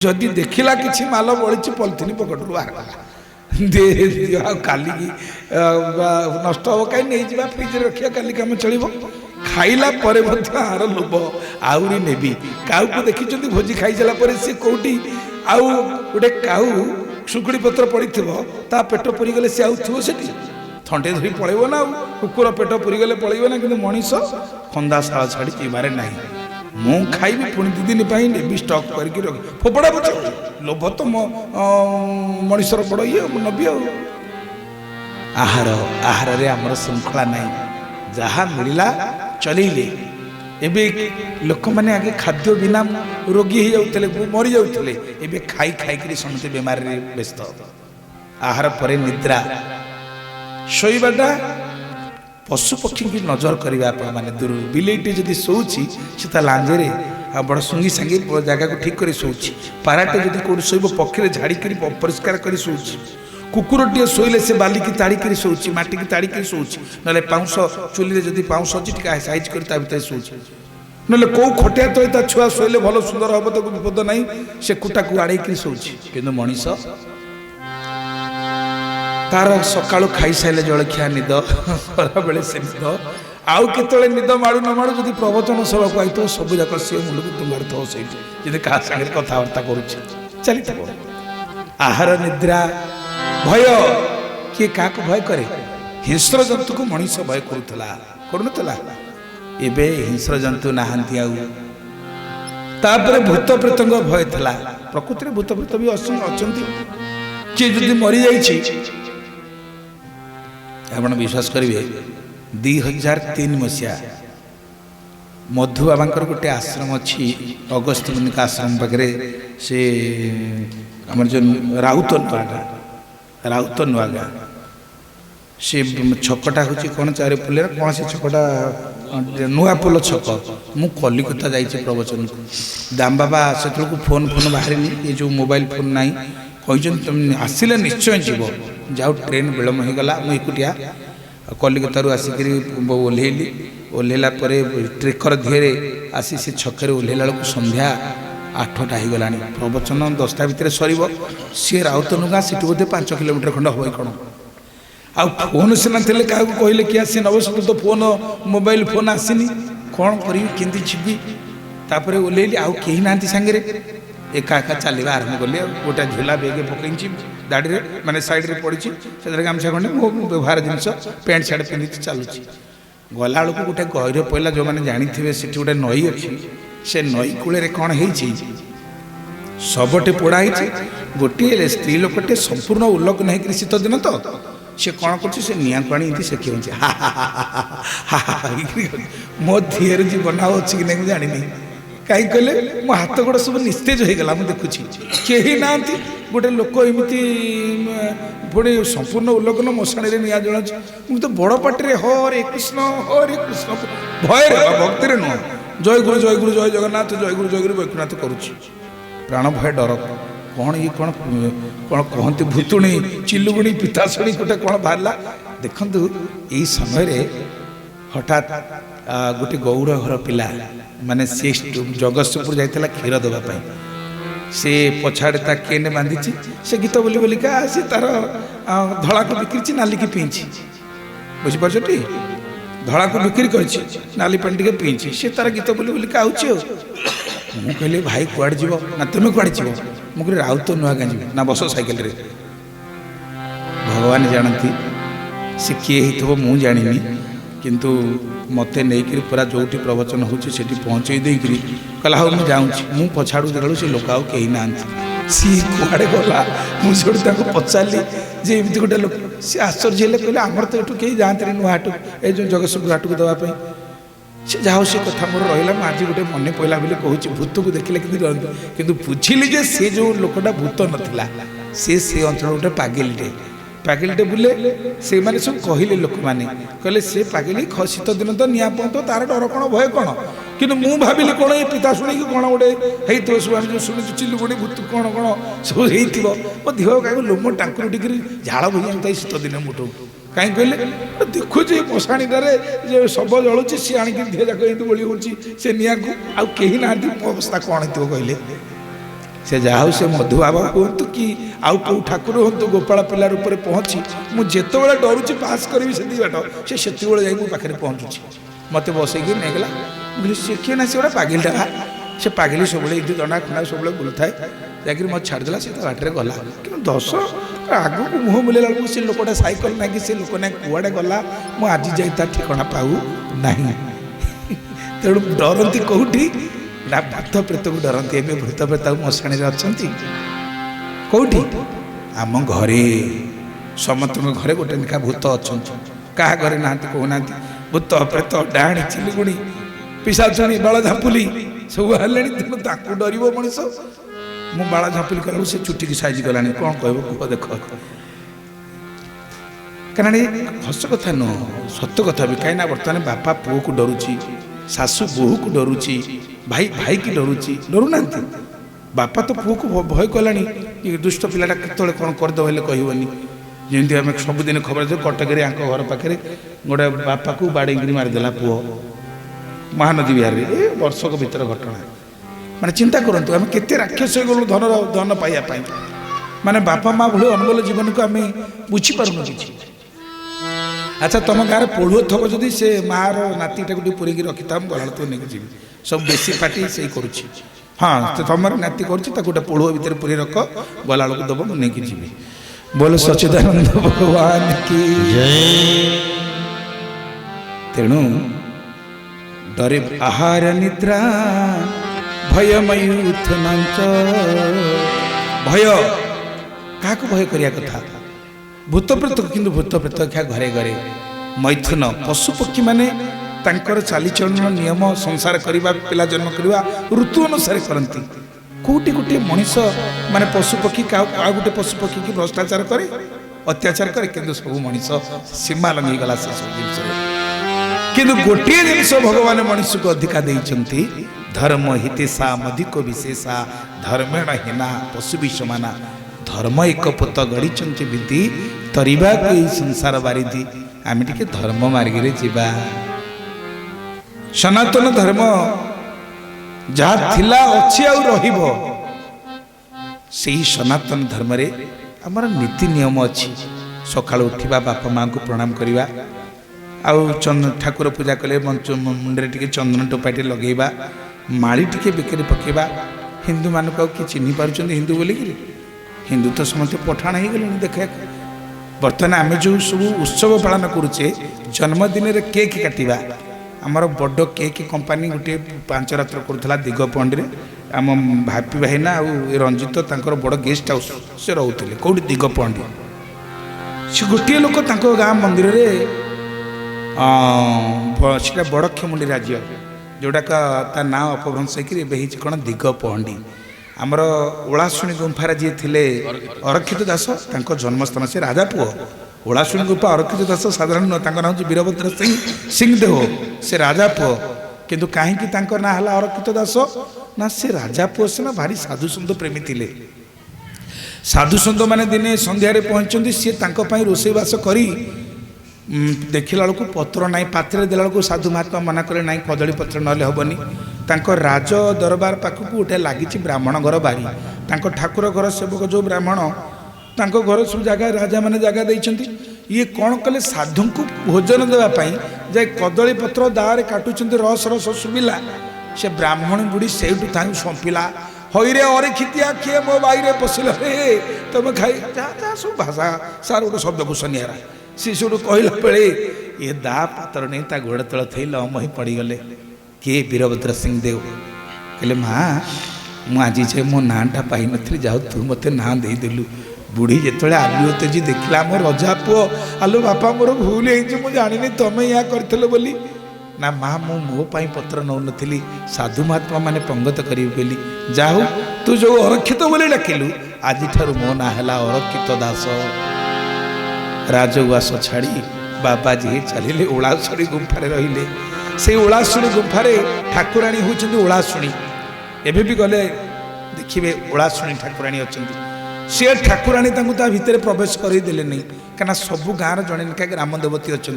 जदि देखला कि माल बड़ी पलिथिन पकेट बाहर कला काली नष्ट हम कहीं नहीं जा फ्रिज रखिया काली कम चलो खाइला आर लोभ आहरी नेबी काऊ को देखी भोजी खाई सारा सी कौटी आउ गोटे काऊ शुकुड़ी पत्र पड़ी ता पेट पुरीगले सी आउ से थंडे धरी पलैब ना कुकुर पेट पुरीगले पलैब ना कि मनीष खंदा शाला छाड़ी पीबारे ना मु खाइबी पुणी 2 दिन नेबी स्टक करके रख फोपड़ा पच लोभ तो मो मनीषर बड़ ये नबी आहार आहार रे आमर श्रृंखला नहीं जहाँ मिलला चलैले एबे लोक मैंने आगे खाद्य बिना रोगी हो जाते मरी जाते एबे खाई खाई करी समझे बेमार रे व्यस्त आहार पर निद्रा शोइबाटा पशु पक्षी की नजर करने माने दूर बिलेटी जदि शोची से लांजेरे बड़ सुंगी सांगी जगह को ठीक कर शोची पाराटे जदि कौट शोब पक्षी झाड़ी परिष्कार कर शोची कुकुरटे शोले से बाली की ताड़ी कर शोची माटी की ताड़ी कर शोची ना पाउंस चुली जदि पाउंस अच्छी टे साइज कर भर शोची ना कौ खटिया तो छुआ शोले भल सुंदर हम तो विपद ना से कुटा को आड़े शोची कि मनीष तार सका खाई सारे जलखिया निद बेले से निद आउ के निद माड़ू न माड़ू जब प्रवचन सभा को आई सब जाक सी मुंड को तुम्हारे थो सही क्या सागर कथबार्ता कर आहार निद्रा भय किए क्या भय करे हिंस्र जंतु को मनीष भय करुला एबे हिंस्र जंतु नहांती आउे भूत प्रेत भय था प्रकृति भूत प्रेत भी अच्छा किए जदि मरी जाइए आप विश्वास करेंगे 2003 मसीहा मधु बाबा गोटे आश्रम अच्छी अगस्त मुनि का आश्रम पाखे से आम जो राउत नुआगा से छकटा हूँ कौन चारि पुल कौन से छकटा नुआपोल छक मु कलिकता जाइए प्रवचन को दाम बाबा से फोन बाहर ये जो मोबाइल फोन ना कही तुम आसिले निश्चय जीव जाओ ट्रेन विलम्ब हो गला मुझे एकुटिया कलिकतारू आसिक ओह्लैली ओह्लैला ट्रेकर धीरे आसी से छकरे ओह्लैला बेलू संध्या 8टा हो गला प्रवचन 10टा भितर सर सी राउतनुगा से बोधे 5 किलोमीटर खंड हम कौन आ फोन सीना थे क्या कहले कि आसी नब सब तो फोन मोबाइल फोन आसनी कौन करी केमती जीवी तापर ओह्लैली आउ कहीं ना सांगे एका एका चलवा आरंभ कले गोटे झोला बेगे पकई दाड़ी में माने साइड रे पड़ी से गामछा खंडे मो व्यवहार जिनस पैंट सार्ट पिंधि चलुची गला बेलू गोटे गहर पड़ा जो मैंने जानी थे से गोटे नई अच्छी से नई कूल कौन हो सबटे पोड़ाई गोटे स्त्री लोकटे संपूर्ण उल्लग्न होकर शीत दिन तो सी कौन कर निआ को आनी सेकी मो धीरे जीवन अच्छी कि नहीं जानी कहीं कहले मो हाथ गोड़ सब निस्तेज हो गला देखुची कहीं ना गोटे लोक एमती पुणी संपूर्ण उल्लग्न मशाणी निआ जला मुझे तो बड़ पाटे हरे कृष्ण भय भक्ति नुह जय गुरु जय जगन्नाथ जय गुरु वैकुनाथ करुच्ची प्राण भय डर कौन ये कौन कौन कहते भूतुणी चिलुगुणी पिताशुणी गोटे कौन बाहरला देखु यही समय हठात गोटे गौड़ घर पिला माने से जगतपुर जाइला क्षीर देवाई से पछाड़े ता केने बांधी से गीत बोली बोलिका से तार धड़ा को बिक्री नाली की पीछी बुझीपार टी धड़ा को बिक्री कर नाली पानी टे पीछी से तार गीत बोली बोलिका आउची मु कहली भाई कुआड़े जीव ना तुम कुआड़े जीव मुझे राउत नुआ गाँ जीव ना बस साइकेल रे भगवान जानती से किए हो मु जानी किंतु मते नहीं पूरा जो प्रवचन होची पहुँचे देकरी कहला हाँ मुझे जाऊँ पछाड़ू देखा से लोक आउ कहीं ना सी कुआड़े गला मुझे पचारि जे एमती गोटे लोक सी आश्चर्य है कहले आमर तो ये कहीं जाते नुआ हाट ये जो जगतसिंहपुर हाट को देवाई से जाओ से कथा मोर रहा आज गोटे मन पड़ा बोले कहूँ भूत को देखले कि बुझिली जे से जो लोकटा भूत नाला से अंचल गोटे पागिलटे बुले से माने सब कहले लोक मैंने कहले से पागिली शीत दिन तो निआ पहुँच तार डर कौन भय कौन कि मुझे भाविली कौन ये पिता शुणी कौन गोटे हो सब आम जो शुणु चिलुगुड़ी भूत कौन कौन सब हो मो देह कहीं लोम टांकुर टिकरी झाड़ बोझ जाता शीत दिन मुठू कहीं कहले देखुचे मशाणीटारे जो शब जलुची सी आणिक देह जाक बोली हो से निआ को आउ कहीं ना अवस्था कौन हो कहले से जहा से मधु बाबा कहतु कि आउ कौ ठाकुर हूँ गोपाल पिलार उपर पहुँची मुझे डरुची पास करी से बाट से जा पाखे पहुँचुची मत बसैकी नेगला सी किए ना सी गोटे पागिलटा से पागिली सब दंडा खंडा सब बुलू थाए जाकि मत छाड़देला से बाटर गला कि 10 आग को मुह बुलेला बेलू से लोकटा सैकल ना कि से लोक ना कुआड़े गला मुझे आज जाए तार ठिकाना पाऊ ना तेणु डरती कौटी ना भूत प्रेत को डरती ए भूत प्रेत मशाणी अच्छा कौटी आम घरे समस्त घरे गोटे निका भूत अच्छा क्या घरे ना कहना भूत प्रेत डाणी चिलुगुणी पिशाचुणी बाल झापुली सब है तेणु ताकू डर मनीष मु बाला झापुली कला से चुटी की साइज गलानी कौन कह कह देख कारण हस कथा नुह सत्य कथा भी कहीं बर्तमान बापा पुओ को डरुची सासू बोहू को डरुची भाई भाई की डरुची डरुना बापा तो पुओ को भय कलानी कि दुष्ट पिलाटा केतले कौन करदे हेल्ले कहबनी जमी आम सबुदिन खबर जो कटक घर पाखे गोटे बापा को बाड़े मारिदेला पुओ महानदी विहार ए वर्षक भीतर घटना माने चिंता करंतु आम केते राक्षस गलु धन पाइबा माने बापा माँ भली अनमोल जीवन को आम बुझी पारुन कि अच्छा तुम गाँव पढ़ुओ थब जदि से माँ नातीटा को पूरी रखी था गला तो नहीं जी सब बेसी पार्टी से करुच्ची हाँ तो तुम नाती कर पढ़ुओ भितर पूरी रख गला बेलू दब मुझे नहीं जी बोलो सच्चिदानंद भगवान की जय। तेणु डरे आहार निद्रा भयमयूथ नाच भय क्या भय करिया कथा भूत प्रेत किंतु भूत प्रेत क्या घरे घरे मैथुन पशु पक्षी माने तांकर चालीचलन नियम संसार करवा पिला जन्म करवा ऋतु अनुसार करती कोटी गोटे मनीष माने पशु पक्षी आ गोटे पशु पक्षी की भ्रष्टाचार करे अत्याचार करे किंतु सब मनीष सीमा लंघी गला से सब जिन किंतु गोटे जिनस भगवान मनुष्य को अधिका देइचंती धर्म हितेशा मधिक विशेषा धर्मेण हिना पशु भी समाना धर्म एक पुत गढ़ी विधि तरीबा को संसार बारिधि आम टे धर्म मार्गे जीवा सनातन धर्म जहाँ थिला अच्छी आउ रहिबो सेही सनातन धर्म रे हमर नीति नियम अच्छी सकाळ उठिबा बापा माँ को प्रणाम करिबा आउ ठाकुर पूजा कले मुंडे टे चंदन टोपाटे लगेबा माली टे बेकरी पकेबा हिंदू मान को कि चिन्ह पार्टी हिंदू बोलिक हिंदू तो समस्त पठाण हो गले देखा बर्तमान आम जो सब उत्सव पालन करुचे जन्मदिन में केक काटिबा आमर बड़ केक कंपानी गोटे 5 रात्र करूला दिगपंडी आम भापी भाईना आ रंजित तांकर बड़ गेस्ट हाउस से रोते कौटी दिगपंडी से गोटे लोक गाँ मंदिर से बड़ खेमुंडी राज्य जोटाक ता ना अपभ्रंश होकर कौन दिगपहंडी आमर ओलाशुणी गुंफार जी थे अरक्षित दास जन्मस्थान से राजा पुओ ओलाशुणी गुंफा अरक्षित दास साधारण नुह ना हूँ वीरभद्र सिंहदेव से राजा पुओ किंतु कहीं ना है अरक्षित दास ना से राजा पुओ से भारी साधु सन्त प्रेमी थे साधु सन्त मैंने दिने संध्यारे पहुँचती सी रोषेईवास करी देखला बेलू पत्र ना पात्र देला बेलू साधु महात्मा मना कले ना कदली पत्र ना हेनी राज दरबार पाखक गोटे लगी ब्राह्मण घर बारी ठाकुर घर सेवक जो ब्राह्मण घर सब जगह राजा मैंने जगह देते ये कौन कले साधु को भोजन देवाई जाए कदली पत्र दारे काटुंट रस रस शुभिला से ब्राह्मण बुढ़ी से संपिला हईरे अरे खितिया किए मो बाईरे पशिल तुम खाई सब भाषा सार गोटे शब्द को सनिहारा सी सब कहला बेले ये दा पात्र नहीं ता गोड़ तल थी लम ही पड़गले किए वीरभद्र सिंहदेव कहले माँ मुझे जाए मो नाटा पाई नी जाऊ तू मत ना देदेलु बुढ़ी जो आलू तेजी देखला मो रजा पुओ आलो बापा मोर भूल हो जानी तुम या कर बोली ना माँ मु मो पत्र नौ नी साधु महात्मा माने पंगत करी बोली जाऊ तू जो अरक्षित बोली डाकिलु आज ठार मो ना है अरक्षित दास राजवास छाड़ी बाबा जी चलिए ओलाशुणी गुंफारे रहिले से ओलाशुणी गुंफारे ठाकुराणी होती ओलाशुणी एबे भी गले देखिए ओलाशुणी ठाकुराणी अच्छा सी ठाकुराणी भितर प्रवेश करदेले नहीं कहीं सबू गाँव जड़े निका ग्राम देवती अच्छा